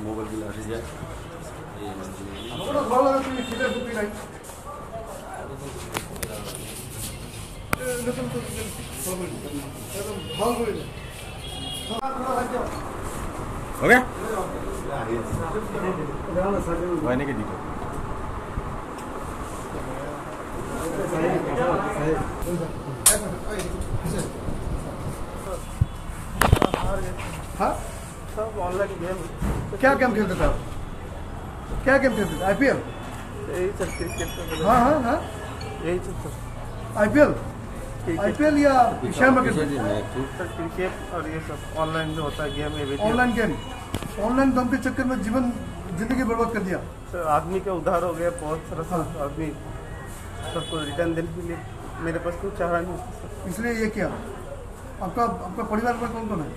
Mobile bill আসে যায় okay भाई ने के दीजिए हाँ सब ऑनलाइन गेम क्या गेम खेलते थे क्या गेम खेलते थे आईपीएल यही सब क्रिकेट हाँ हाँ हाँ यही सब आईपीएल या शेयर मार्केट क्रिकेट और ये सब ऑनलाइन जो होता है गेम ऑनलाइन दम के चक्कर में जीवन जिंदगी बर्बाद कर दिया सर। आदमी का उधार हो गया बहुत सारा आदमी सबको रिटर्न देने के लिए मेरे पास कुछ चाह नहीं सर, इसलिए ये किया। आपका परिवार में कौन कौन है?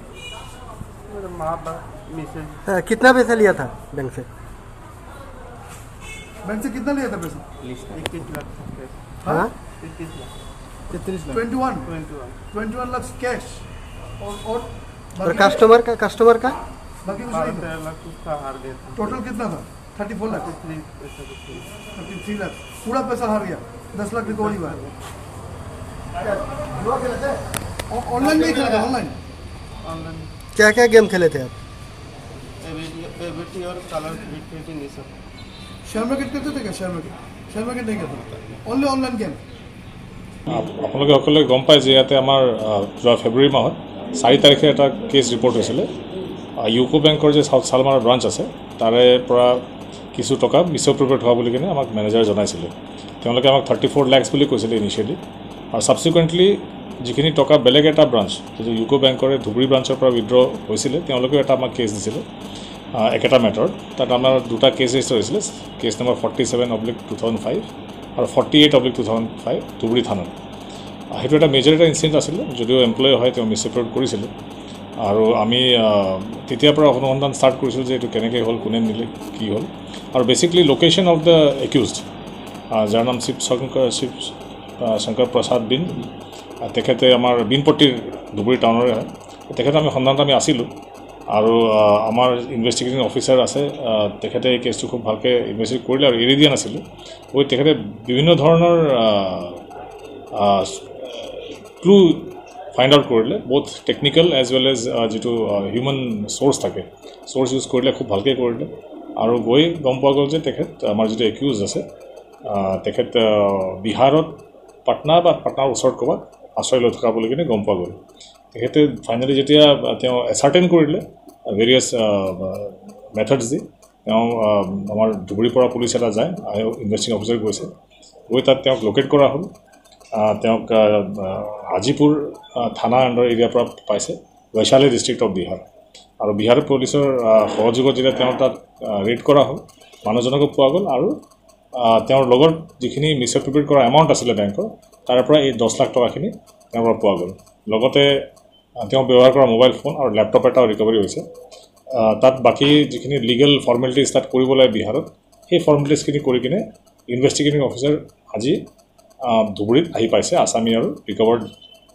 मेरे माँ बाप मिसेज। कितना पैसा लिया था बैंक से? बैंक से कितना लिया था पैसा? 21 लाख। हाँ 21 लाख 21 लाख कैश और कस्टमर का बाकी कुछ नहीं था। 13 लाख उसका हार गया था। टोटल कितना था? 34 लाख 33 लाख पूरा पैसा हार गया। 10 लाख रिकवरी हुआ। ऑनलाइन नहीं खेला था? ऑनलाइन क्या क्या गेम खेले थे आप? एबीटी और कलर क्रिकेटिंग ये सब। शेयर मार्केट करते थे क्या? शेयर मार्केट नहीं करते, ओनली ऑनलाइन गेम। আপোনালোকে সকলোৱে গম পায় যে ইয়াতে আমাৰ যোৱা ফেব্ৰুৱাৰী মাহত 4 তাৰিখে এটা কেছ ৰিপৰ্ট হৈছিলে। ইউকো বেংকৰ যে সাউথ সালমাৰা ব্ৰাঞ্চ আছে তাৰে পৰা কিছু টকা মিছএপ্ৰপ্ৰিয়েট হোৱা বুলি কিনে আমাক মেনেজাৰে জনাইছিলে। তেওঁলোকে আমাক 34 লাখ বুলি কৈছিলে ইনিচিয়েলি, আৰু ছাবচিকুৱেণ্টলি যিখিনি টকা বেলেগ এটা ব্ৰাঞ্চ যিটো ইউকো বেংকৰে ধুবুৰী ব্ৰাঞ্চৰ পৰা উইথড্ৰ হৈছিলে তেওঁলোকেও এটা আমাক কেছ দিছিলে একেটা মেটাৰত। তাত আমাৰ দুটা কেছ ৰেজিষ্টাৰ হৈছিলে, কেছ নম্বৰ 47/2005 আৰু 48/2005 ধুবুৰী থানাত। সেইটো এটা মেজৰ এটা ইনচিডেণ্ট আছিলে, যদিও এমপ্লয় হয় তেওঁ মিছএপ্ৰপ্ৰিয়েট কৰিছিলে। আৰু আমি তেতিয়াৰ পৰা অনুসন্ধান ষ্টাৰ্ট কৰিছিলোঁ যে এইটো কেনেকৈ হ'ল, কোনে নিলে, কি হ'ল। আৰু basically location of the accused যাৰ নাম শিৱ শংকৰ প্ৰসাদ বিন, তেখেতে আমাৰ বিনপট্টিৰ ধুবুৰী টাউনৰে হয়। তেখেতে আমি সন্ধানত আমি আছিলোঁ, আৰু আমাৰ ইনভেষ্টিগেটিং অফিচাৰ আছে, তেখেতে এই কেছটো খুব ভালকৈ ইনভেষ্টিগেট কৰিলে আৰু এৰি দিয়া নাছিলোঁ। তেখেতে বিভিন্ন ধৰণৰ ক্লু ফাইণ্ড আউট কৰিলে, both technical as well as যিটো হিউমেন চ'ৰ্চ থাকে, চ'ৰ্চ ইউজ কৰিলে, খুব ভালকৈ কৰিলে। আৰু গৈ গম পোৱা গ'ল যে তেখেত আমাৰ যিটো একিউজ আছে তেখেত বিহাৰত পাটনাৰ ওচৰত ক'ৰবাত আশ্ৰয় লৈ থকা বুলি কিনে গম পোৱা গ'ল। তেখেতে ফাইনেলি যেতিয়া তেওঁ এচাৰ্টেইন কৰিলে ভেৰিয়াছ মেথডছ দি, তেওঁ আমাৰ ধুবুৰীৰ পৰা পুলিচ এটা যায়, ইনভেষ্টিগেটিং অফিচাৰ গৈছে, গৈ তাত তেওঁক লোকেট কৰা হ'ল। তেওঁক হাজিপুৰ থানা আণ্ডাৰ এৰিয়াৰ পৰা পাইছে, বৈশালী ডিষ্ট্ৰিক্ট অফ বিহাৰ। আৰু বিহাৰ পুলিচৰ সহযোগত যেতিয়া তেওঁ তাত ৰেড কৰা হ'ল, মানুহজনকো পোৱা গ'ল। আৰু তেওঁৰ লগত যিখিনি মিছএপ্ৰপ্ৰিয়েট কৰা এমাউণ্ট আছিলে বেংকৰ, তাৰ পৰা এই 10 লাখ টকাখিনি তেওঁৰ পৰা পোৱা গ'ল। লগতে তেওঁ ব্যৱহাৰ কৰা মোবাইল ফোন আৰু লেপটপ এটাও ৰিকভাৰী হৈছে। তাত বাকী যিখিনি লিগেল ফৰ্মেলিটিজ তাত কৰিব লাগে বিহাৰত, সেই ফৰ্মেলিটিজখিনি কৰি কিনে ইনভেষ্টিগেটিং অফিচাৰ আজি ধুবুৰীত আহি পাইছে আছামী আৰু ৰিকভাৰ্ড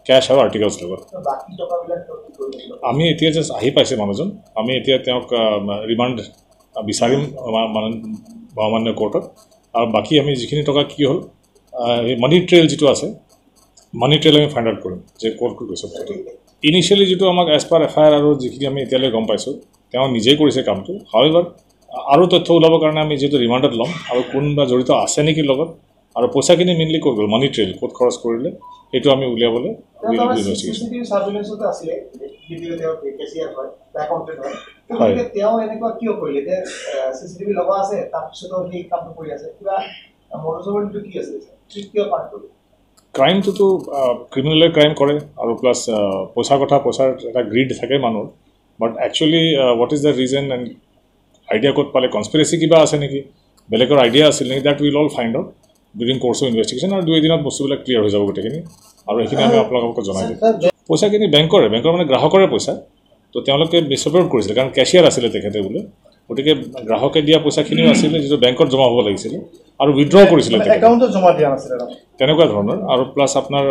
কেছ আৰু আৰ্টিকেলছ লগত। আমি এতিয়া জাষ্ট আহি পাইছে মানুহজন, আমি এতিয়া তেওঁক ৰিমাণ্ড বিচাৰিম মহামান্য কোৰ্টত। আৰু বাকী আমি যিখিনি টকা কি হ'ল, মানি ট্ৰেইল যিটো আছে, মানি ট্ৰেইল আমি ফাইণ্ড আউট কৰিম যে ক'ত গৈছে বস্তুটো। ইনিচিয়েলি যিটো আমাক এজ পাৰ FIR আৰু যিখিনি আমি এতিয়ালৈ গম পাইছোঁ, তেওঁ নিজেই কৰিছে কামটো। হাউএভাৰ আৰু তথ্য ওলাবৰ কাৰণে আমি যিহেতু ৰিমাণ্ডত ল'ম, আৰু কোনোবা জড়িত আছে নেকি লগত, আৰু পইচাখিনি মেইনলি ক'ত গ'ল, মানি ট্ৰেইল ক'ত খৰচ কৰিলে, সেইটো আমি উলিয়াবলৈ ইনভেষ্টিগেশ্যন। ক্ৰাইমটোতো ক্ৰিমিনেলে ক্ৰাইম কৰে, আৰু প্লাছ পইচাৰ এটা গ্ৰীড থাকে মানুহৰ। But actually what is the reason and idea ক'ত পালে, কনস্পিৰেচি কিবা আছে নেকি, বেলেগৰ আইডিয়া আছিল নেকি, that will all find out during course of investigation. আৰু 2 দিনত বস্তুবিলাক ক্লিয়াৰ হৈ যাব গোটেইখিনি, আৰু এইখিনি আমি আপোনালোকক জনাই দিম। পইচাখিনি বেংকৰ মানে গ্ৰাহকৰে পইচা, তো তেওঁলোকে মিছএপ্ৰপ্ৰিয়েট কৰিছিলে, কাৰণ কেছিয়াৰ আছিলে তেখেতে বোলে। গতিকে গ্ৰাহকে দিয়া পইচাখিনিও আছিলে যিটো বেংকত জমা হ'ব লাগিছিলে আৰু উইথড্ৰ কৰিছিলে একাউণ্টত জমা দিয়া নাছিলে তেনেকুৱা ধৰণৰ আৰু প্লাছ আপোনাৰ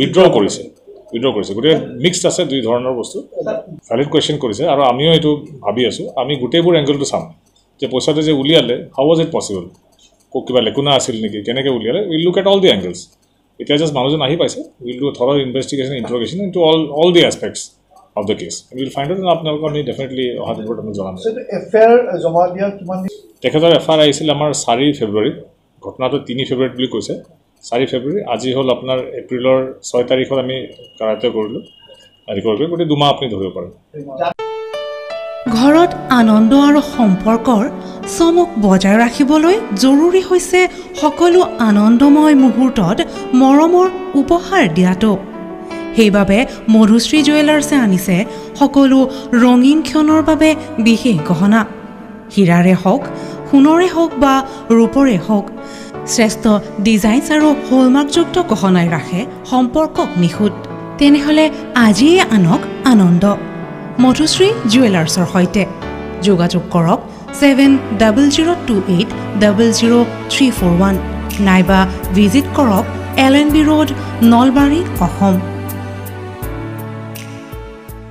উইথড্ৰ কৰিছে গতিকে মিক্সড আছে দুই ধৰণৰ বস্তু ভ্যালিড কুৱেশ্যন কৰিছে আৰু আমিও এইটো ভাবি আছোঁ আমি গোটেইবোৰ এংগলটো চাম যে পইচাটো যে উলিয়ালে হাউ ৱাজ ইট পচিবল কিবা লেকুনা আছিল নেকি কেনেকৈ উলিয়ালে will look at all the angles এতিয়া জাষ্ট মানুহজন আহি পাইছে will do thorough investigation interrogation into all the aspects of the case. We will find out and আপোনালোকক আমি definitely অহা দিনত আমি জনাম। এফআইআৰ জমা দিয়া কিমান দিন তেখেতৰ এফআইআৰ আহিছিল আমাৰ 4 ফেব্ৰুৱাৰী ঘটনাটো 3 ফেব্ৰুৱাৰীত বুলি কৈছে 4 ফেব্ৰুৱাৰী আজি হ'ল আপোনাৰ এপ্ৰিলৰ 6 তাৰিখত আমি কাৰায়ত্ব কৰিলোঁ ৰিকভাৰ কৰি গোটেই 2 মাহ আপুনি ধৰিব পাৰে ঘৰত আনন্দ আৰু সম্পৰ্কৰ চমক বজাই ৰাখিবলৈ জৰুৰী হৈছে সকলো আনন্দময় মুহূৰ্তত মৰমৰ উপহাৰ দিয়াটো সেইবাবে মধুশ্ৰী জুৱেলাৰ্ছে আনিছে সকলো ৰঙীন ক্ষণৰ বাবে বিশেষ গহনা হীৰাৰে হওক সোণৰে হওক বা ৰূপৰে হওক শ্ৰেষ্ঠ ডিজাইনছ আৰু হলমাৰ্কযুক্ত গহনাই ৰাখে সম্পৰ্কক নিখুঁত তেনেহ'লে আজিয়ে আনক আনন্দ মধুশ্ৰী জুৱেলাৰ্ছৰ সৈতে যোগাযোগ কৰক 7028000341 নাইবা ভিজিট কৰক LNB ৰোড নলবাৰী অসম